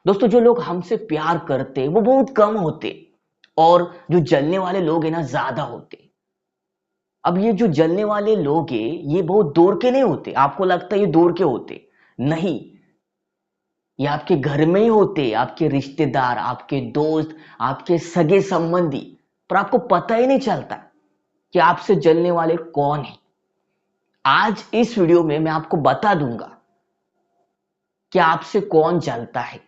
दोस्तों, जो लोग हमसे प्यार करते वो बहुत कम होते और जो जलने वाले लोग हैं ना ज्यादा होते। अब ये जो जलने वाले लोग हैं ये बहुत दूर के नहीं होते। आपको लगता है ये दूर के होते, नहीं। ये आपके घर में ही होते, आपके रिश्तेदार, आपके दोस्त, आपके सगे संबंधी। पर आपको पता ही नहीं चलता कि आपसे जलने वाले कौन है। आज इस वीडियो में मैं आपको बता दूंगा कि आपसे कौन जलता है।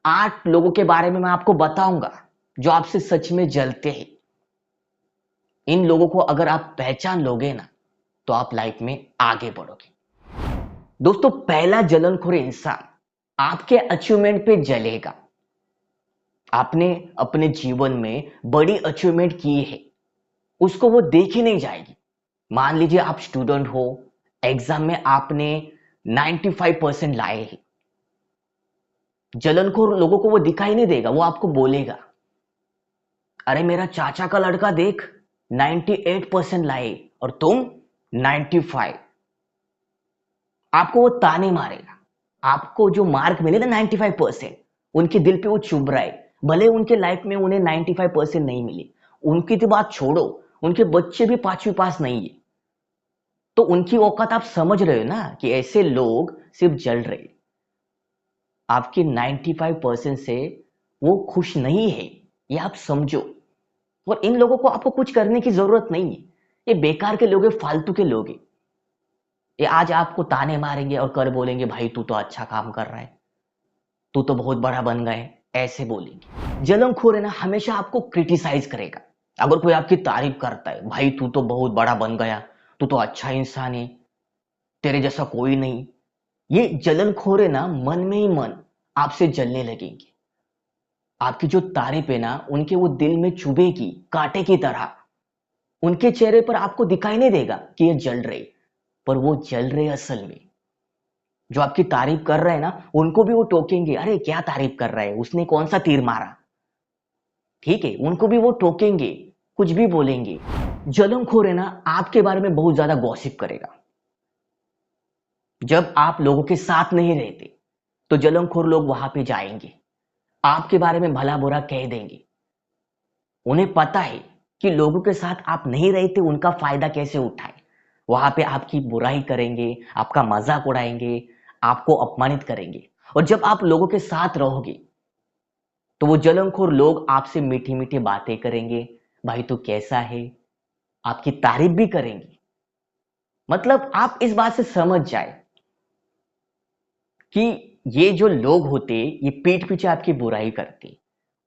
8 लोगों के बारे में मैं आपको बताऊंगा जो आपसे सच में जलते हैं। इन लोगों को अगर आप पहचान लोगे ना तो आप लाइफ में आगे बढ़ोगे। दोस्तों, पहला जलनखोर इंसान आपके अचीवमेंट पे जलेगा। आपने अपने जीवन में बड़ी अचीवमेंट की है, उसको वो देखी नहीं जाएगी। मान लीजिए आप स्टूडेंट हो, एग्जाम में आपने 95% लाए हैं। जलनखोर लोगों को वो दिखाई नहीं देगा, वो आपको बोलेगा, अरे मेरा चाचा का लड़का देख 98% लाए और तुम 95। आपको वो ताने मारेगा। आपको जो मार्क मिले ना 95%, उनके दिल पे वो चुभ रहा है। भले उनके लाइफ में उन्हें 95% नहीं मिले, उनकी तो बात छोड़ो, उनके बच्चे भी 5वीं पास नहीं है। तो उनकी औकात आप समझ रहे हो ना कि ऐसे लोग सिर्फ जल रहे। आपके 95% से वो खुश नहीं है, ये आप समझो। और इन लोगों को आपको कुछ करने की जरूरत नहीं है। ये बेकार के लोग हैं, फालतू के लोग हैं। ये आज आपको ताने मारेंगे और कर बोलेंगे, भाई तू तो अच्छा काम कर रहा है, तू तो बहुत बड़ा बन गया है, ऐसे बोलेंगे। जलनखोर है ना हमेशा आपको क्रिटिसाइज करेगा। अगर कोई आपकी तारीफ करता है, भाई तू तो बहुत बड़ा बन गया, तू तो अच्छा इंसान है, तेरे जैसा कोई नहीं। ये जलनखोर है ना मन में ही मन आपसे जलने लगेंगे। आपकी जो तारीफ है ना उनके वो दिल में चुभेगी कांटे की तरह। उनके चेहरे पर आपको दिखाई नहीं देगा कि ये जल रहे, पर वो जल रहे असल में। जो आपकी तारीफ कर रहे हैं ना उनको भी वो टोकेंगे, अरे क्या तारीफ कर रहा है, उसने कौन सा तीर मारा। ठीक है, उनको भी वो टोकेंगे, कुछ भी बोलेंगे। जलनखोर है ना आपके बारे में बहुत ज्यादा गॉसिप करेगा। जब आप लोगों के साथ नहीं रहते तो जलनखोर लोग वहां पे जाएंगे, आपके बारे में भला बुरा कह देंगे। उन्हें पता है कि लोगों के साथ आप नहीं रहते उनका फायदा कैसे उठाए। वहां पे आपकी बुराई करेंगे, आपका मजाक उड़ाएंगे, आपको अपमानित करेंगे। और जब आप लोगों के साथ रहोगे तो वो जलनखोर लोग आपसे मीठी मीठी बातें करेंगे, भाई तू कैसा है, आपकी तारीफ भी करेंगे। मतलब आप इस बात से समझ जाए कि ये जो लोग होते ये पीठ पीछे आपकी बुराई करते।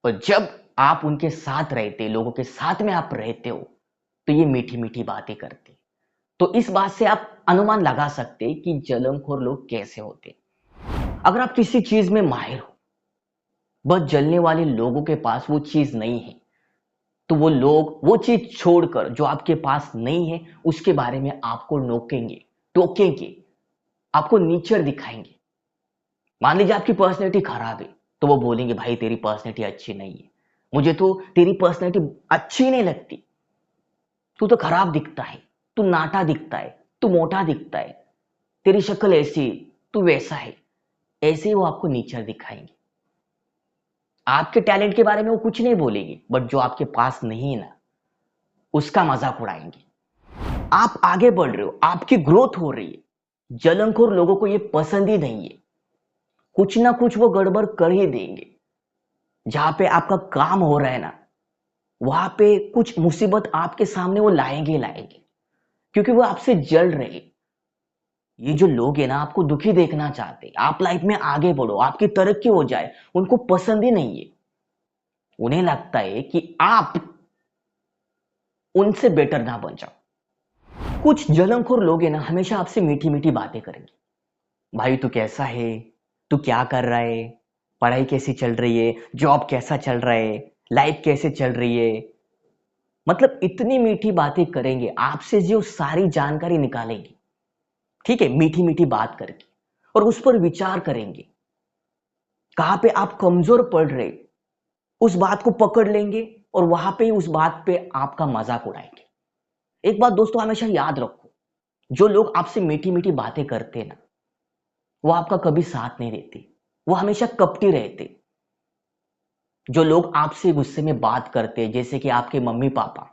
और जब आप उनके साथ रहते, लोगों के साथ में आप रहते हो, तो ये मीठी मीठी बातें करते। तो इस बात से आप अनुमान लगा सकते कि जलनखोर लोग कैसे होते। अगर आप किसी चीज में माहिर हो, बस जलने वाले लोगों के पास वो चीज नहीं है, तो वो लोग वो चीज छोड़कर जो आपके पास नहीं है उसके बारे में आपको नोकेंगे, टोकेंगे, आपको नीचर दिखाएंगे। मान लीजिए आपकी पर्सनैलिटी खराब है तो वो बोलेंगे, भाई तेरी पर्सनैलिटी अच्छी नहीं है, मुझे तो तेरी पर्सनैलिटी अच्छी नहीं लगती, तू तो खराब दिखता है, तू नाटा दिखता है, तू मोटा दिखता है, तेरी शक्ल ऐसी, तू वैसा है। ऐसे ही वो आपको नीचा दिखाएंगे। आपके टैलेंट के बारे में वो कुछ नहीं बोलेंगे, बट जो आपके पास नहीं है ना उसका मजाक उड़ाएंगे। आप आगे बढ़ रहे हो, आपकी ग्रोथ हो रही है, जलनखोर लोगों को ये पसंद ही नहीं है। कुछ ना कुछ वो गड़बड़ कर ही देंगे। जहां पे आपका काम हो रहा है ना वहां पे कुछ मुसीबत आपके सामने वो लाएंगे लाएंगे, क्योंकि वो आपसे जल रहे। ये जो लोग हैं ना आपको दुखी देखना चाहते, आप लाइफ में आगे बढ़ो, आपकी तरक्की हो जाए, उनको पसंद ही नहीं है। उन्हें लगता है कि आप उनसे बेटर ना बन जाओ। कुछ जलनखोर लोग हैं ना हमेशा आपसे मीठी मीठी बातें करेंगे, भाई तू कैसा है, तू क्या कर रहा है, पढ़ाई कैसी चल रही है, जॉब कैसा चल रहा है, लाइफ कैसे चल रही है। मतलब इतनी मीठी बातें करेंगे आपसे, जो सारी जानकारी निकालेंगे। ठीक है, मीठी मीठी बात करके और उस पर विचार करेंगे, कहां पे आप कमजोर पड़ रहे उस बात को पकड़ लेंगे और वहां पे उस बात पे आपका मजाक उड़ाएंगे। एक बात दोस्तों हमेशा याद रखो, जो लोग आपसे मीठी मीठी बातें करते ना वो आपका कभी साथ नहीं देते, वो हमेशा कपटी रहते। जो लोग आपसे गुस्से में बात करते हैं, जैसे कि आपके मम्मी पापा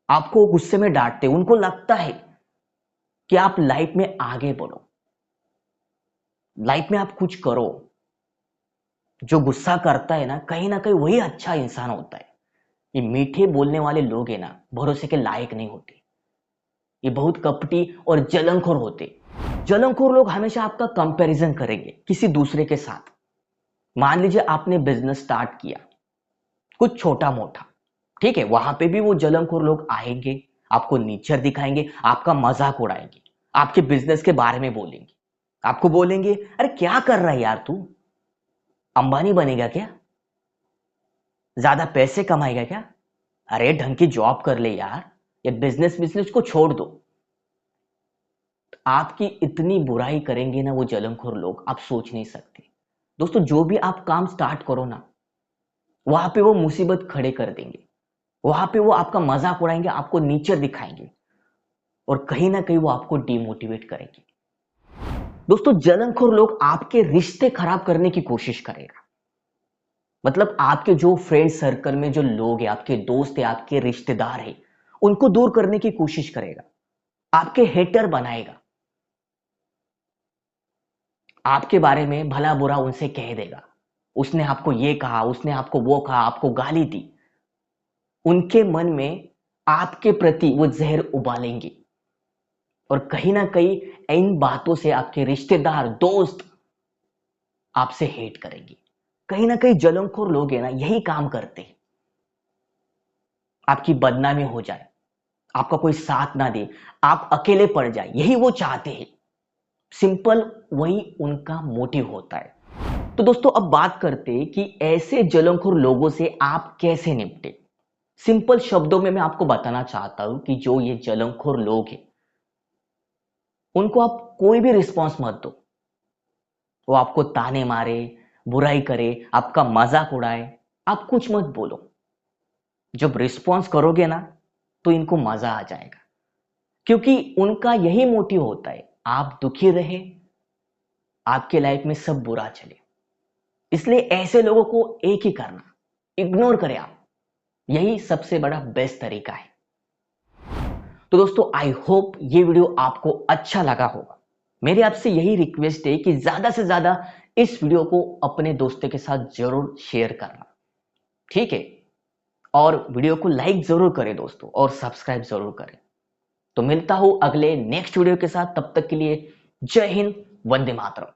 आपको गुस्से में डांटते, उनको लगता है कि आप लाइफ में आगे बढ़ो, लाइफ में आप कुछ करो। जो गुस्सा करता है ना कहीं वही अच्छा इंसान होता है। ये मीठे बोलने वाले लोग हैं ना, भरोसे के लायक नहीं होते। ये बहुत कपटी और जलनखोर होते। जलनखोर लोग हमेशा आपका कंपैरिजन करेंगे किसी दूसरे के साथ। मान लीजिए आपने बिजनेस स्टार्ट किया, कुछ छोटा मोटा, ठीक है, वहां पे भी वो जलनखोर लोग आएंगे, आपको नीचर दिखाएंगे, आपका मजाक उड़ाएंगे, आपके बिजनेस के बारे में बोलेंगे, आपको बोलेंगे अरे क्या कर रहा है यार तू, अंबानी बनेगा क्या, ज्यादा पैसे कमाएगा क्या, अरे ढंग की जॉब कर ले यार, ये बिजनेस बिजनेस को छोड़ दो। आपकी इतनी बुराई करेंगे ना वो जलनखोर लोग, आप सोच नहीं सकते। दोस्तों, जो भी आप काम स्टार्ट करो ना, वहां पे वो मुसीबत खड़े कर देंगे, वहां पे वो आपका मजाक उड़ाएंगे, आपको नीचे दिखाएंगे, और कहीं ना कहीं वो आपको डिमोटिवेट करेंगे। दोस्तों, जलनखोर लोग आपके रिश्ते खराब करने की कोशिश करेगा। मतलब आपके जो फ्रेंड सर्कल में जो लोग हैं, आपके दोस्त हैं, आपके रिश्तेदार हैं, उनको दूर करने की कोशिश करेगा, आपके हेटर बनाएगा, आपके बारे में भला बुरा उनसे कह देगा, उसने आपको ये कहा, उसने आपको वो कहा, आपको गाली दी। उनके मन में आपके प्रति वो जहर उबालेंगे, और कहीं ना कहीं इन बातों से आपके रिश्तेदार दोस्त आपसे हेट करेंगे। कहीं ना कहीं जलनखोर लोग हैं ना, यही काम करते हैं, आपकी बदनामी हो जाए, आपका कोई साथ ना दे, आप अकेले पड़ जाए, यही वो चाहते हैं। सिंपल, वही उनका मोटिव होता है। तो दोस्तों, अब बात करते हैं कि ऐसे जलनखोर लोगों से आप कैसे निपटे। सिंपल शब्दों में मैं आपको बताना चाहता हूं कि जो ये जलनखोर लोग हैं, उनको आप कोई भी रिस्पॉन्स मत दो। वो आपको ताने मारे, बुराई करे, आपका मजाक उड़ाए, आप कुछ मत बोलो। जब रिस्पॉन्स करोगे ना, तो इनको मजा आ जाएगा, क्योंकि उनका यही मोटिव होता है, आप दुखी रहे, आपके लाइफ में सब बुरा चले। इसलिए ऐसे लोगों को एक ही करना, इग्नोर करें आप, यही सबसे बड़ा बेस्ट तरीका है। तो दोस्तों, आई होप ये वीडियो आपको अच्छा लगा होगा। मेरी आपसे यही रिक्वेस्ट है कि ज्यादा से ज्यादा इस वीडियो को अपने दोस्तों के साथ जरूर शेयर करना, ठीक है, और वीडियो को लाइक जरूर करें दोस्तों, और सब्सक्राइब जरूर करें। तो मिलता हूं अगले नेक्स्ट वीडियो के साथ, तब तक के लिए जय हिंद, वंदे मातरम।